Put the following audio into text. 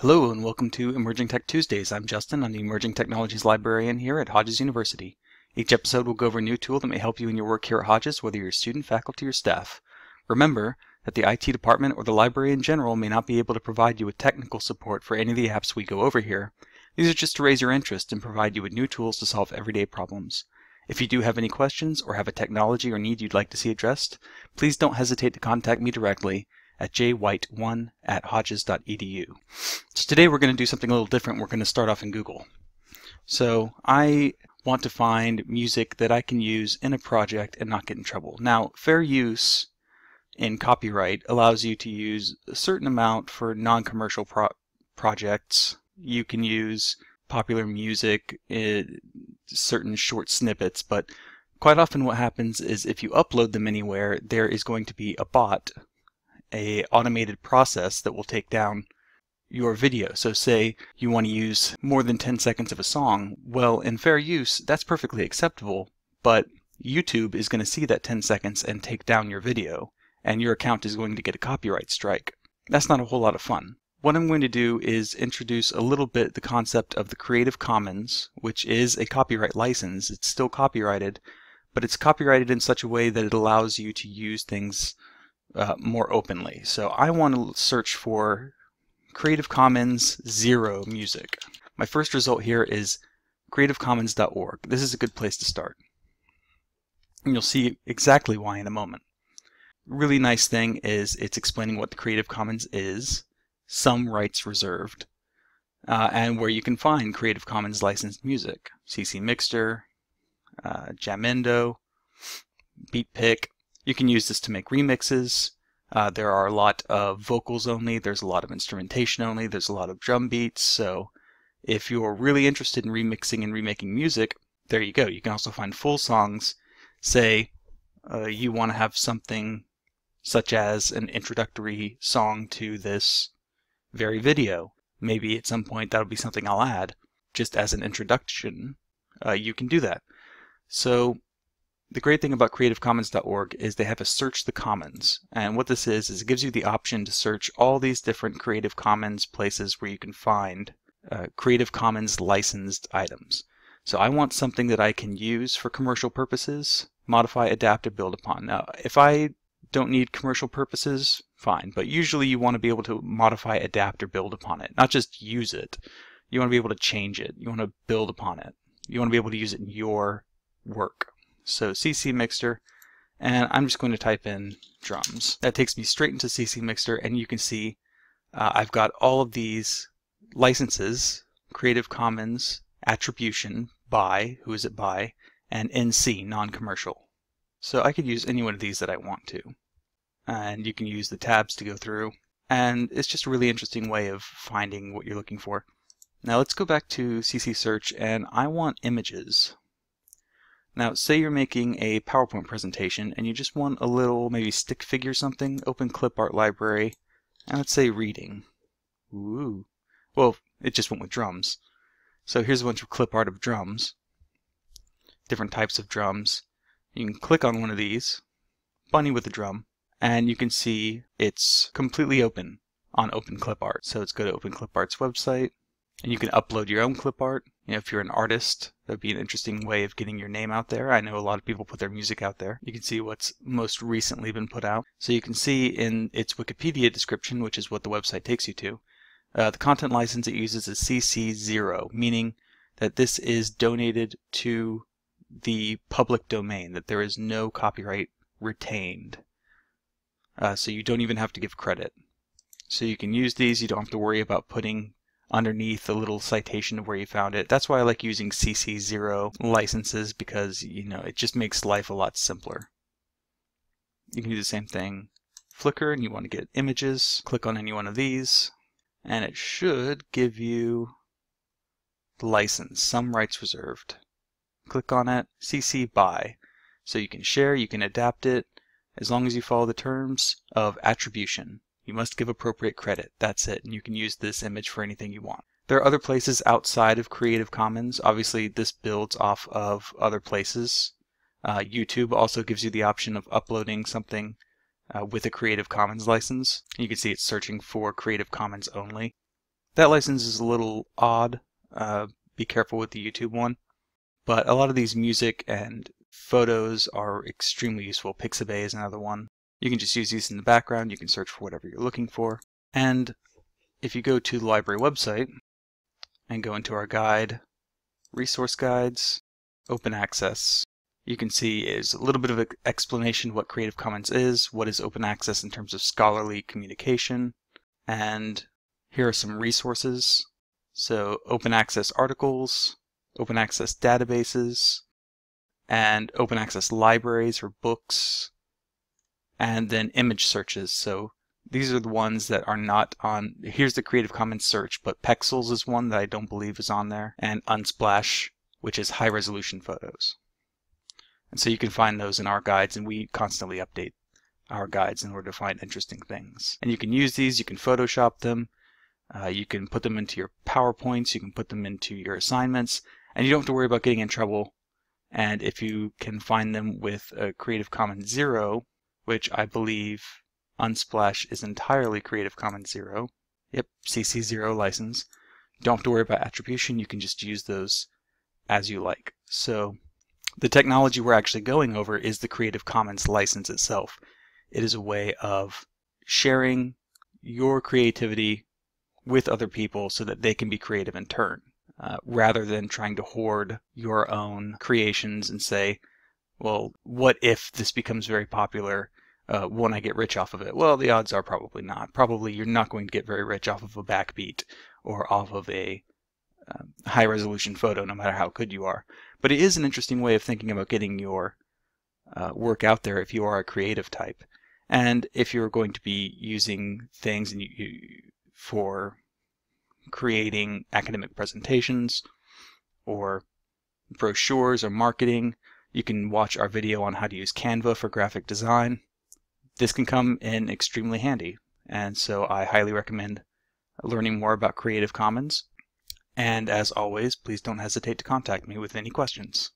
Hello and welcome to Emerging Tech Tuesdays. I'm Justin. I'm the Emerging Technologies Librarian here at Hodges University. Each episode will go over a new tool that may help you in your work here at Hodges, whether you're a student, faculty, or staff. Remember that the IT department or the library in general may not be able to provide you with technical support for any of the apps we go over here. These are just to raise your interest and provide you with new tools to solve everyday problems. If you do have any questions or have a technology or need you'd like to see addressed, please don't hesitate to contact me directly at jwhite1@hodges.edu. So today we're going to do something a little different. We're going to start off in Google. So I want to find music that I can use in a project and not get in trouble. Now, fair use in copyright allows you to use a certain amount for non-commercial projects. You can use popular music in certain short snippets, but quite often what happens is if you upload them anywhere, there is going to be a bot, an automated process that will take down your video. So say you want to use more than 10 seconds of a song. Well, in fair use, that's perfectly acceptable, but YouTube is going to see that 10 seconds and take down your video, and your account is going to get a copyright strike. That's not a whole lot of fun. What I'm going to do is introduce a little bit the concept of the Creative Commons, which is a copyright license. It's still copyrighted, but it's copyrighted in such a way that it allows you to use things more openly. So I want to search for Creative Commons 0 music. My first result here is creativecommons.org. This is a good place to start. And you'll see exactly why in a moment. Really nice thing is it's explaining what the Creative Commons is, some rights reserved, and where you can find Creative Commons licensed music. CCMixter, Jamendo, BeatPick. You can use this to make remixes. There are a lot of vocals only, there's a lot of instrumentation only, there's a lot of drum beats, so if you're really interested in remixing and remaking music, there you go. You can also find full songs. Say you want to have something such as an introductory song to this very video. Maybe at some point that'll be something I'll add. Just as an introduction, you can do that. So the great thing about creativecommons.org is they have a search the commons, and what this is it gives you the option to search all these different Creative Commons places where you can find Creative Commons licensed items. So I want something that I can use for commercial purposes, modify, adapt, or build upon. Now, if I don't need commercial purposes, fine, but usually you want to be able to modify, adapt, or build upon it, not just use it. You want to be able to change it. You want to build upon it. You want to be able to use it in your work. So CCMixter, and I'm just going to type in drums. That takes me straight into CCMixter, and you can see I've got all of these licenses: Creative Commons, Attribution, by, who is it by, and NC, non-commercial. So I could use any one of these that I want to. And you can use the tabs to go through, and it's just a really interesting way of finding what you're looking for. Now let's go back to CC Search, and I want images. Now, say you're making a PowerPoint presentation and you just want a little, maybe stick figure something, open Clipart library, and let's say reading. Ooh. Well, it just went with drums. So here's a bunch of Clipart of drums, different types of drums. You can click on one of these, bunny with a drum, and you can see it's completely open on Open Clipart. So let's go to Open Clipart's website, and you can upload your own clipart. You know, if you're an artist, that'd be an interesting way of getting your name out there. I know a lot of people put their music out there. You can see what's most recently been put out. So you can see in its Wikipedia description, which is what the website takes you to, the content license it uses is CC0, meaning that this is donated to the public domain, that there is no copyright retained. So you don't even have to give credit. So you can use these. You don't have to worry about putting underneath a little citation of where you found it. That's why I like using CC0 licenses, because it just makes life a lot simpler. You can do the same thing Flickr, and you want to get images, click on any one of these, and it should give you the license, some rights reserved. Click on it, CC by. So you can share, you can adapt it, as long as you follow the terms of attribution. You must give appropriate credit. That's it. And you can use this image for anything you want. There are other places outside of Creative Commons. Obviously, this builds off of other places. YouTube also gives you the option of uploading something with a Creative Commons license. You can see it's searching for Creative Commons only. That license is a little odd. Be careful with the YouTube one. But a lot of these music and photos are extremely useful. Pixabay is another one. You can just use these in the background. You can search for whatever you're looking for. And if you go to the library website and go into our guide, resource guides, open access, you can see is a little bit of an explanation of what Creative Commons is, what is open access in terms of scholarly communication, and here are some resources. So open access articles, open access databases, and open access libraries or books, and then image searches. So these are the ones that are not on, here's the Creative Commons search, but Pexels is one that I don't believe is on there, and Unsplash, which is high resolution photos. And so you can find those in our guides, and we constantly update our guides in order to find interesting things. And you can use these, you can Photoshop them, you can put them into your PowerPoints, you can put them into your assignments, and you don't have to worry about getting in trouble. And if you can find them with a Creative Commons 0, which I believe Unsplash is entirely Creative Commons 0, yep, CC0 license, you don't have to worry about attribution, you can just use those as you like. So the technology we're actually going over is the Creative Commons license itself. It is a way of sharing your creativity with other people so that they can be creative in turn, rather than trying to hoard your own creations and say, well, what if this becomes very popular? Won't I get rich off of it? Well, the odds are probably not. Probably you're not going to get very rich off of a backbeat or off of a high resolution photo, no matter how good you are. But it is an interesting way of thinking about getting your work out there if you are a creative type. And if you're going to be using things and for creating academic presentations or brochures or marketing, you can watch our video on how to use Canva for graphic design. This can come in extremely handy, and so I highly recommend learning more about Creative Commons. And as always, please don't hesitate to contact me with any questions.